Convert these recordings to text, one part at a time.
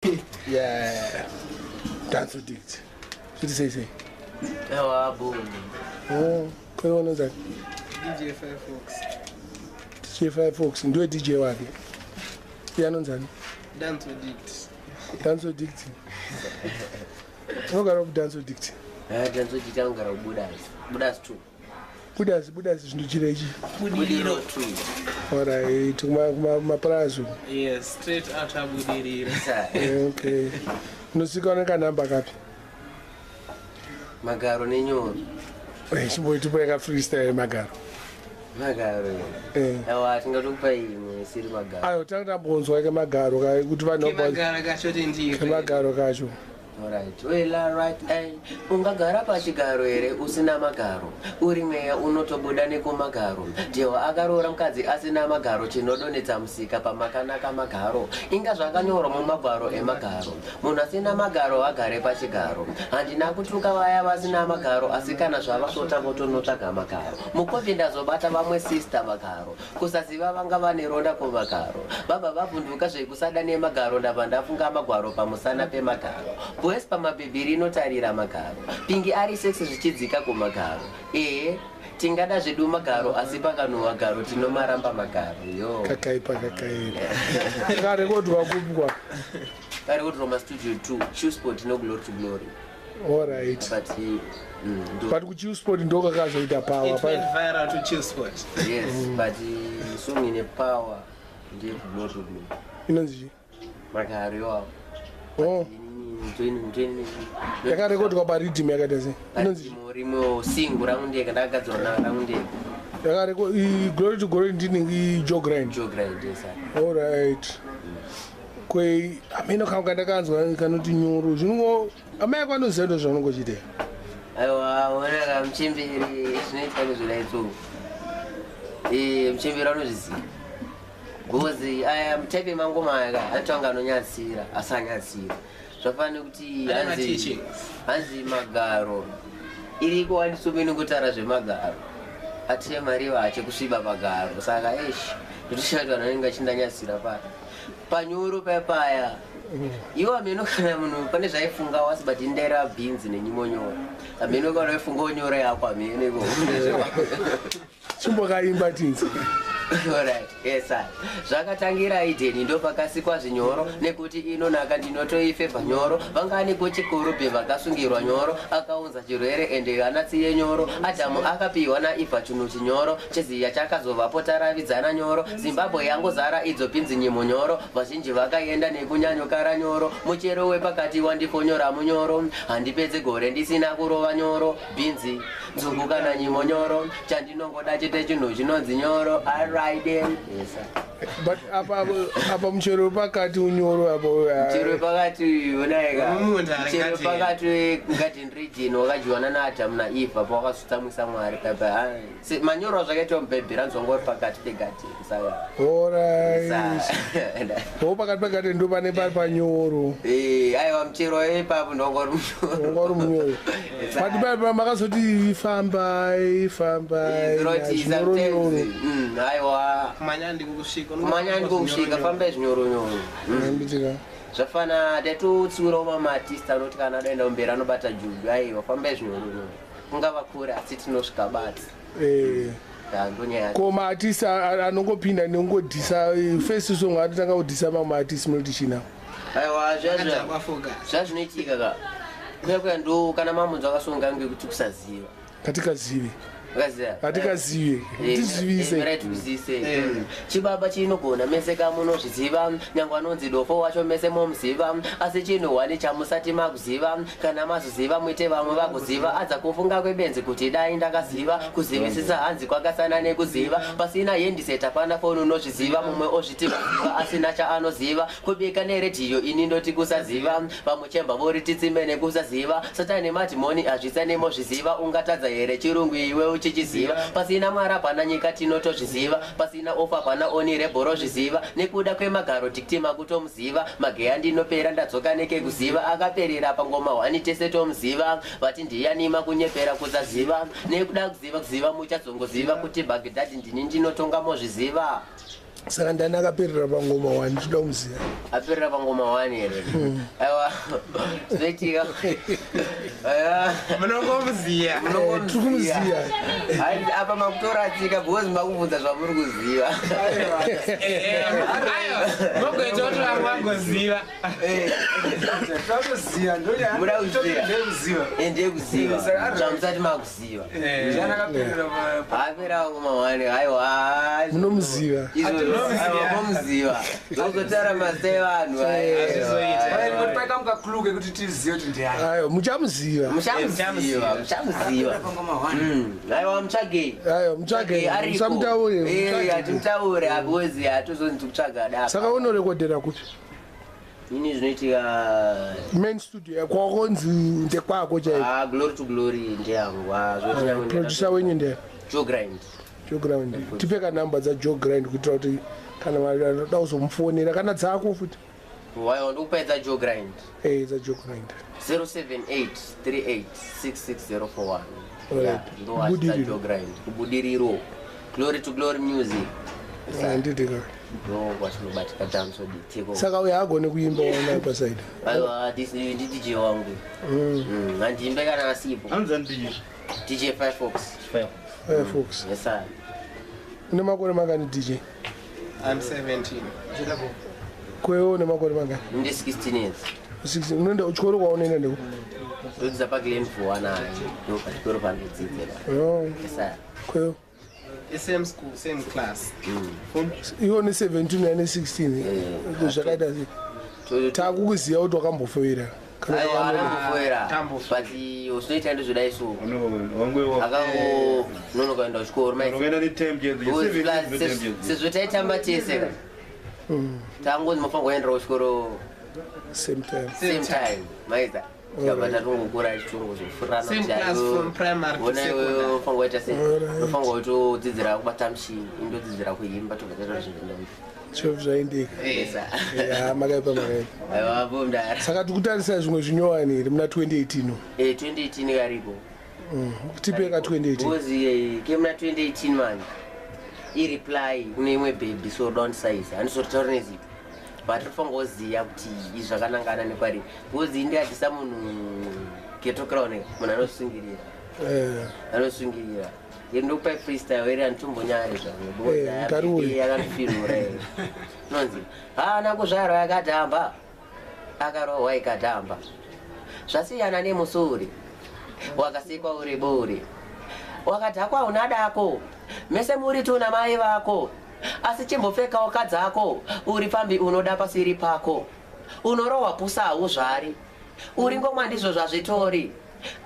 Yeah. Danso Dict. What did you say? Oh, what was that? DJ 5 Fox. DJ 5 Fox. Do a DJ wagi. Yeah, no, Danso Dict. Danso Dict. How got up Danso Dict? Danso Dict, I'm going to Buddha's too. Buddha's is Nujireji. Budiro too. Alright, to my prazo. Yes, straight out of Budiri. Okay. No, see, going to number cap. Magaro Nino. She wanted to break a freestyle, Magaro. Magaro. I think I don't pay him. See the Magaro. I will tell them bones like a Magaro. Good one, no Magaro Gajo. Alright, well, right, ungagara pachigaro ere usina magaro uri mweya unotobuda nekumagaro jewa akaroora mukadzi asina magaro chinodonetsa musika pamakanaka magaro inga zvakanyorwa mumagwaro emagaro munhu asina magaro agare pachigaro handina kutuka vaya vasina magaro asi kana zvava sotambotonotsvaga magaro mukopi ndazobata vamwe sister magaro kusaziva vanga vane ronda kumagaro baba vabvunduka zvekusada nemagaro ndabva ndafunga magwaro pamusana pemagaro Boys pamabhibhiri inotarira magaro pingi ari sex zvichidzika kumagaro tingada zvedu magaro asi pakanhuwa garo tinomaramba magaro yo kakaipa karekodwa kupwa karekodwa mastudio 2 Shoesport no glory to glory. Alright, but kuChillsport ndoko kazoita power. It went viral to Chillsport. Yes, but song in a power ndi glory to glory inonzi magaro yo. Oh, yakarekodwa paridhim yakadase inonzi murimo single round yakagadzirwa round glory to glory ndini jogrind. Yes sir. Alright, kwe ameno kanga ndakanzwa kanoti nyoro zvinongo amai kwanozendo zvanongochita aiwa wona mchimbiri zvinoitwa nezviraitso mchimbiri anozviziva gozi aya mutepe mangoma aka atanga anonyatsira asanyatsira zvafanira kuti hanzi magaro iriko wandisomenongotara zvemagaro atiye mariva achekusviba magaro saka ndotoshati vanhu anenge achindanyatsira panyoro paya iwo ameno kana munhu pane zvaifunga wasibati ndaira beans nenyimonyoro ameno kana waifunga onyora yako ameneko chimbokaimba tinzi. Alright, yes sir. Zvakatangira ideni ndo pakasikwa zvinyoro nekuti inonaka ndinotoifevha nyoro vangani kuchikuru bhe vakasungirwa nyoro akaunza chirwere ende anatsiye nyoro Adamu akapiwa naIvha chunhu chinyoro cheziya chakazovapo taravidzana nyoro Zimbabwe yangozara idzo pinzi nyimo nyoro vazhinji vakaenda nekunyanyokara nyoro muchero wepakati wandifonyora munyoro handipedze gore ndisina kurova nyoro binzi nzungu kana nyimo nyoro chandinongoda chete chinhu chinonzi nyoro riding. Yes sir. But apa mchero pakati unyoro apo mchero pakati unaika mchero pakati ngati region wakajiwana na Adamu na Eva pakasutamisa Mwari papa manyoro zvakaitwa mubhebhera nzongori pakati pegati saka alright ho pakati ndo pane panyoro aiwa mchero ipapo ndongori munyoro but baba makazoti ifamba aiwa manyandi kukusvika famba zvinyoronyoro zvafana tatotsiura mamatista anoti kana daenda Mbare anobata judu aiwa famba zvinyoronyoro kungava kure asi tinosvika bati koma artista anongopinda nengodhisa first song atotanga kudhisa mamwe artist munoti china aiwa zvazvinoitika ka kuyakuya ndo kana mamunzi akasonga ngekuti kusaziva katikazive hatikazive tizivise chibaba chinogona mese kamunozviziva nyangwe anonzi dofo wacho mese momuziva asi chinhu wani chamusati makuziva kana mazoziva muite vamwe vakuziva adza kufunga kwebenzi kuti dai ndakaziva kuzivisisa hanzi kwakasana nekuziva pasina hendiseti hapana foni unozviziva mumwe ozviti kuziva asina chaanoziva kubika neredhiyo ini ndoti kusaziva pamuchemba vori titsime nekusaziva satani madhimoni hazvisa nemozviziva ungatadza here chirungu iwe uchichiziva pasina mara hapana nyika tinotozviziva pasina ofa hapana oni rebhoro zviziva nekuda kwemagaro tiktima kutomuziva mageya ndinopera ndadzoka nekekuziva akaperera pangoma hwani tese tomuziva vati ndiyanima kunyepera kusaziva nekuda kuziva muchazongoziva kuti bagdhadhi ndini ndinotonga mozviziva saka ndani akaperera pangoma 1 toda kumuziva aperera pangoma 1 here aiwa zvinoitika munongomuziya tiri kumuziva apa makutoratika because makubvunza zvamuri kuziva mogoita kuti vamwe vagoziva muda kuziva ndekuziva zvamusati makuziva apera pangoma 1 aiwa munomuziva munomuziva ozotaura mazita evanhu mukakuluke kuti tizive kuti ndiani aiwa muchamuziva muchamuziva aiwa mutsvagei aiwa mutsvagei musamutaure hatimutaure because hatozonzi kutsvaga dapa saka unorekodhera kuti ini zvinoitika main studio kwakonzi ndekwako chaiko glory to glory ndeyangu producer wenyu nde jogrind jogrind tipe kanamba dzajogrind kuitira kuti kana vanoda kuzomufonera kana dzako futi waiwa ndikupaidza jogrind dzajogrind 078386604 Budiriro. jogrind kubudiriro glory to glory music ndidika ndo kwatinobatika danso ditiko saka uye agone kuimba wana pasaidi aiwa ndi dj wangu handimbe kana asipo dj 5 fox Fox yes sir une makore mangani dj I'm 17 kwewo une makore mangani ndi 16 years 16 unoenda uchikoro kwaunoenda ndeko ndodzidza paglen for anayo ndo pachikoro panodzidzira yes sir kwewo same school same class iwo ne 17 ane 16 zvakaita sei takukuziva kuti wakambofowera aiwa akambofoera Tambo. but zvinoita ndozvodai so akangononoka kuenda kuchikoro sezvo taitamba tese tangozi mafanga kuendera kuchikoro same time same time maiza tikabva tatongokura Same class from primary to tichitongozofurana secondary. unofanga kuita sei unofanga kutodzidzira kubata muchini indodzidzira kuimba tobva taita zvinhu zvinhu zvaindika esa makaipa makaipa aiwa bomdara saka tikutarisira zvimwe zvinyowani here muna 2018 2018 karipo tipe ka 2018 because kemuna 2018 manje ireply kune imwe baby so don't size handizotaura nezipo but tofanira kuziva kuti izvi zvakanangana nekwari because indiadisa munhu getokraune munhu anosungirira ndokupai freestyle iri handichombonyare zvamweakanofirura here nonzi nakuzvarwa yakatamba akarohwa ikatamba zvasiyana nemusuri wakasikwa uri buri wakadhakwa una dako mese muri tuna mai vako asi chimbopfekawo kadzako uri pambi unoda pasiri pako unorohwa pusa hauzvari uri ngomwa ndizvo zvazvitori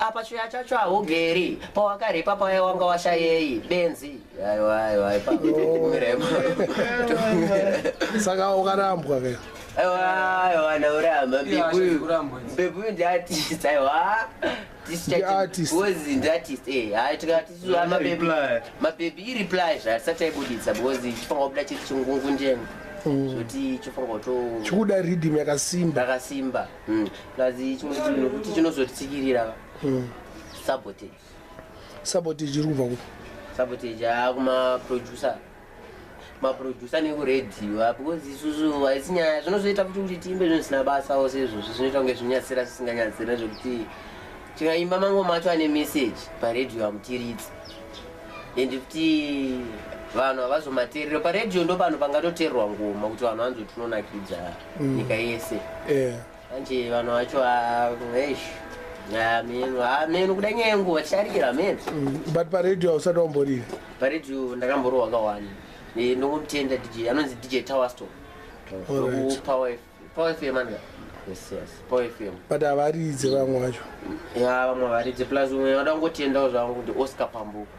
apa chuya chacho haugeri pawakarepa paya wanga washayei benzi aiwa saka ukarambwa kai aiwa nauramba mbebuyu ndiartist aiwa mabhebi ireply zvatisati aibuditsa because chifanga kubuda chiri chingungu njenga zvoti chifanga kuto chikuda rhythm yakasimba rakasimba plus chimwe chinhu kuti chinozotitsikirira sabotage iri kubva kuti sabotage akumaproducer maproducer nekuredhiyo because isusu haisi nyaya zvinozoita kuti tiimbe zvinhu zvisina basawo sezvozvo zvinoita kunge zvinyatsira zvisinganyatsira zvekuti tikaimba mangoma acho ane message paredhiyo hamutiridzi ende kuti vanhu havazomateerera paredhiyo ndo panhu pangatoteerwa ngoma kuti vanhu vanzotinonakidza nyika yese anje vanhu vacho menu kuda nyaya yenguva ticharikira menu but paredhiyo hausati wamborira paredhiyo ndakamborohwa kawani ndongomutenda dj anonzi dj towerstone power fm anga yes power fm but havaridze vamwe vacho vamwe havaridze plus umwe vada kungotendawo zvangu kuti oscar pambuka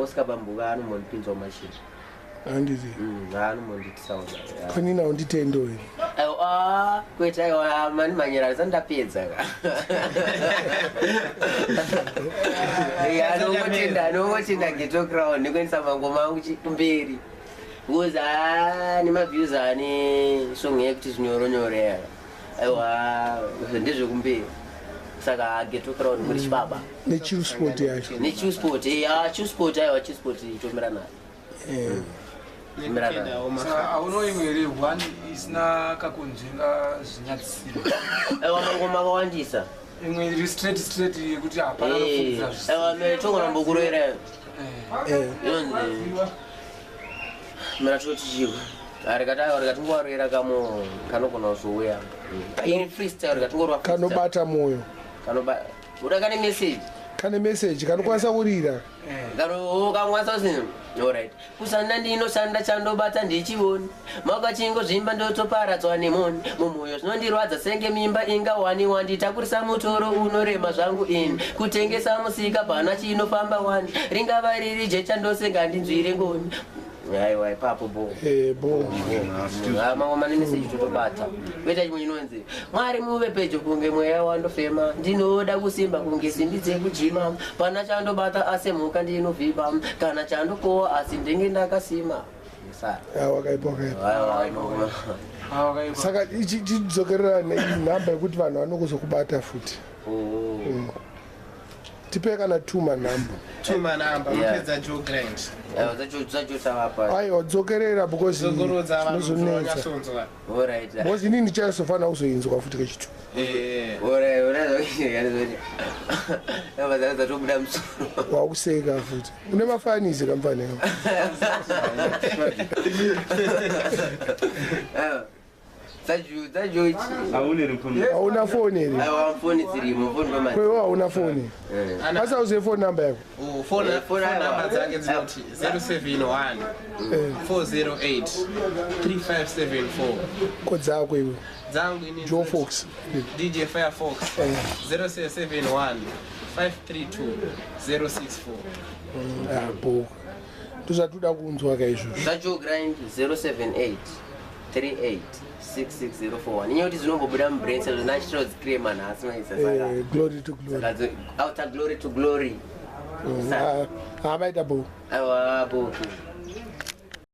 oscar pambuka anombondipinzawo machini handizi anombonditisawo kwenina unditendo here kwete aiwa mani manyera sandapedza anongotenda geto crown nekuendesa mangoma angu kumberi because nemaviews ane song yekuti zvinyoronyore aiwa ndezvekumberi saka geto crown kuri chibaba nechisport yacho nechisport chisport aiwa chisport itomira nayo auno imwe iri 1 isina kakunzvinga zvinyatsiro ngoma kawandisa imwe iri straight yekuti hapana nofundisa metongorambokuroera mera chochichiko rikatingwarera kamo kanogona kuzouya iri freestyle rikatingorwa kanobata moyo udakane message kane message kanokwanisa kurira kamwanisa kusina alright kusanda ndinoshanda chandobata ndichioni makachingozvimba ndotoparadzwa nemoni mumwoyo zvinondirwadza senge mimba ingawani wanditakurisa mutoro unorema zvangu ini kutengesa musika pana chinofamba wani ringava riri jecha ndose ngandinzvire ngoni aiwa ipapo mangoma nemeseji totobata kuita chimwe chinonzi mwari muve pedyo kunge mweya wandofema ndinoda kusimba kunge simbi dzekujima pana chandobata asi mhuka ndinovhiba kana chandokowa asi ndenge ndakasima saka tidzokerera nenhamba yekuti vanhu vanokuzokubata futi tipe kana tuma namba mupedza Joe Grant aiwa dzokerera because zvinozonetsa because inini ndichazofanira kuzoinzwa futi kechitu wakuseka futi une mafanizi kamfaneo hauna foni ere kwewo hauna foni basa uzive foni namba yako phone dzake dzinoti 071 408 3574 kodzako iwe dzangu ini Joe Fox DJ Firefox 0771 532 064 bo tuzatuda kunzwa kaizvozvo zvaJoe Grind 078 38 6604 ninyoti zinombobuda mubrain nachitozicrema nhasi glory to glory outer glory to glory havaita bo aiwa bo